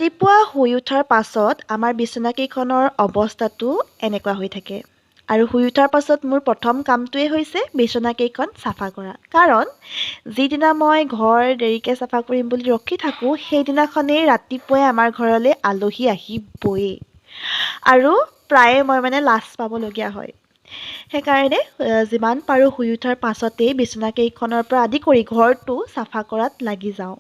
ৰাতিপুৱা শুই উঠাৰ পাছত আমাৰ বিচনাকেইখনৰ অৱস্থাটো এনেকুৱা হৈ থাকে। আৰু শুই উঠাৰ পাছত মোৰ প্ৰথম কামটোৱেই হৈছে বিচনাকেইখন চাফা কৰা। কাৰণ যিদিনা মই ঘৰ দেৰিকৈ চাফা কৰিম বুলি ৰখি থাকোঁ, সেইদিনাখনেই ৰাতিপুৱাই আমাৰ ঘৰলৈ আলহী আহিবই। আৰু প্ৰায়ে মই লাজ পাবলগীয়া হয়। সেইকাৰণে যিমান পাৰোঁ শুই উঠাৰ পাছতেই বিচনাকেইখনৰ পৰা আদি কৰি ঘৰটো চাফা কৰাত লাগি যাওঁ।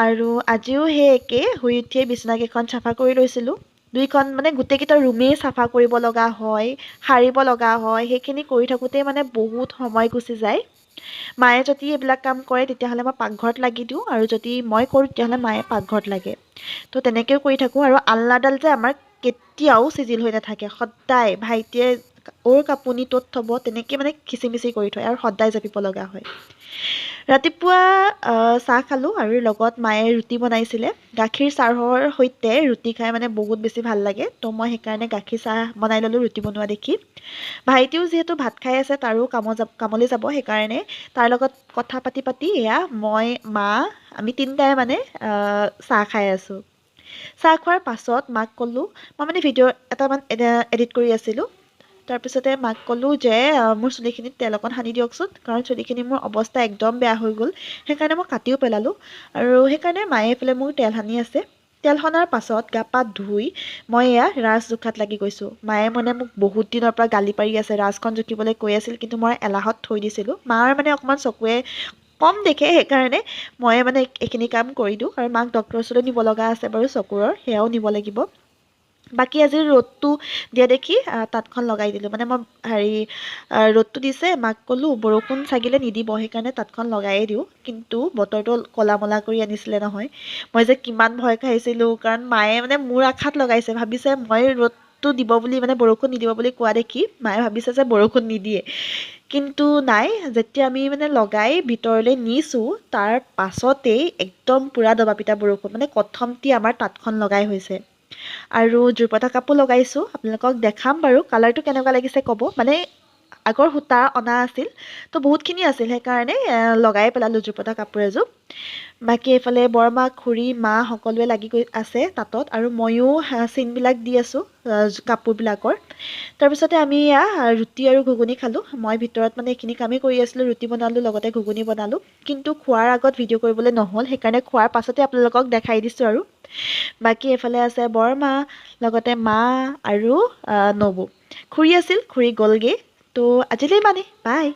আৰু আজিও সেই একেই শুই উঠিয়ে বিচনাকেইখন চাফা কৰি লৈছিলোঁ। দুইখন গোটেইকেইটা ৰুমেই চাফা কৰিব লগা হয়, সাৰিব লগা হয়। সেইখিনি কৰি থাকোঁতেই বহুত সময় গুচি যায়। মায়ে যদি এইবিলাক কাম কৰে তেতিয়াহ'লে মই পাকঘৰত লাগি দিওঁ, আৰু যদি মই কৰোঁ তেতিয়াহ'লে মায়ে পাকঘৰত লাগে। তো তেনেকৈও কৰি থাকোঁ। আৰু আলনাডাল যে আমাৰ কেতিয়াও চিজিল হৈ নাথাকে। সদায় ভাইটিয়ে অ'ৰ কাপোৰ ত'ত থ'ব, তেনেকৈ খিচিমিচি কৰি থয় আৰু সদায় জাপিব লগা হয়। ৰাতিপুৱা চাহ খালোঁ আৰু লগত মায়ে ৰুটি বনাইছিলে। গাখীৰ চাহৰ সৈতে ৰুটি খাই বহুত বেছি ভাল লাগে। তো মই সেইকাৰণে গাখীৰ চাহ বনাই ল'লোঁ ৰুটি বনোৱা দেখি। ভাইটিও যিহেতু ভাত খাই আছে, তাৰো কামলৈ যাব, সেইকাৰণে তাৰ লগত কথা পাতি পাতি এয়া মই মা আমি তিনিটাই চাহ খাই আছোঁ। চাহ খোৱাৰ পাছত মাক ক'লোঁ, মই ভিডিঅ' এটামান এডিট কৰি আছিলোঁ। তাৰপিছতে মাক ক'লোঁ যে মোৰ চুলিখিনিত তেল অকণ সানি দিয়কচোন, কাৰণ চুলিখিনি মোৰ অৱস্থা একদম বেয়া হৈ গ'ল। সেইকাৰণে মই কাটিও পেলালোঁ। আৰু সেইকাৰণে মায়ে এইফালে মোৰ তেল সানি আছে। তেল সনাৰ পাছত গা পা ধুই মই এয়া ৰাঁচ জোখাত লাগি গৈছোঁ। মায়ে মোক বহুত দিনৰ পৰা গালি পাৰি আছে, ৰাঁচখন জুখিবলৈ কৈ আছিল, কিন্তু মই এলাহত থৈ দিছিলোঁ। মাৰ অকণমান চকুৱে কম দেখে, সেইকাৰণে মই এইখিনি কাম কৰি দিওঁ। আৰু মাক ডক্টৰৰ ওচৰলৈ নিব লগা আছে বাৰু চকুৰৰ, সেয়াও নিব লাগিব। বাকী আজি ৰ'দটো দিয়া দেখি তাঁতখন লগাই দিলোঁ। মই ৰ'দটো দিছে, মাক ক'লোঁ বৰষুণ চাগিলে নিদিব, সেইকাৰণে তাঁতখন লগায়েই দিওঁ। কিন্তু বতৰটো ক'লা মলা কৰি আনিছিলে নহয়। মই যে কিমান ভয় খাইছিলোঁ, কাৰণ মায়ে মোৰ আশাত লগাইছে, ভাবিছে মই ৰ'দটো দিব বুলি বৰষুণ নিদিব বুলি কোৱা দেখি মায়ে ভাবিছে যে বৰষুণ নিদিয়ে। কিন্তু নাই, যেতিয়া আমি লগাই ভিতৰলৈ নিছোঁ, তাৰ পাছতেই একদম পূৰা দবা পিটা বৰষুণ, কথমপি আমাৰ তাঁতখন লগাই হৈছে। আৰু জোৰপতা কাপোৰ লগাইছোঁ, আপোনালোকক দেখাম বাৰু কালাৰটো কেনেকুৱা লাগিছে ক'ব। আগৰ সূতা অনা আছিল, তো বহুতখিনি আছিল, সেইকাৰণে লগাই পেলালোঁ জোৰপতা কাপোৰ এযোৰ। বাকী এইফালে বৰমা, খুৰী, মা সকলোৱে লাগি গৈ আছে তাঁতত, আৰু ময়ো চিনবিলাক দি আছোঁ কাপোৰবিলাকৰ। তাৰপিছতে আমি এয়া ৰুটি আৰু ঘুগুনি খালোঁ। মই ভিতৰত এইখিনি কামেই কৰি আছিলোঁ, ৰুটি বনালোঁ, লগতে ঘুগুনি বনালোঁ। কিন্তু খোৱাৰ আগত ভিডিঅ' কৰিবলৈ নহ'ল, সেইকাৰণে খোৱাৰ পাছতে আপোনালোকক দেখাই দিছোঁ আৰু। বাকী এইফালে আছে বৰমা, লগতে মা আৰু নবৌ। খুৰী আছিল, খুৰী গ'লগৈ। তো আজিলৈ বাই।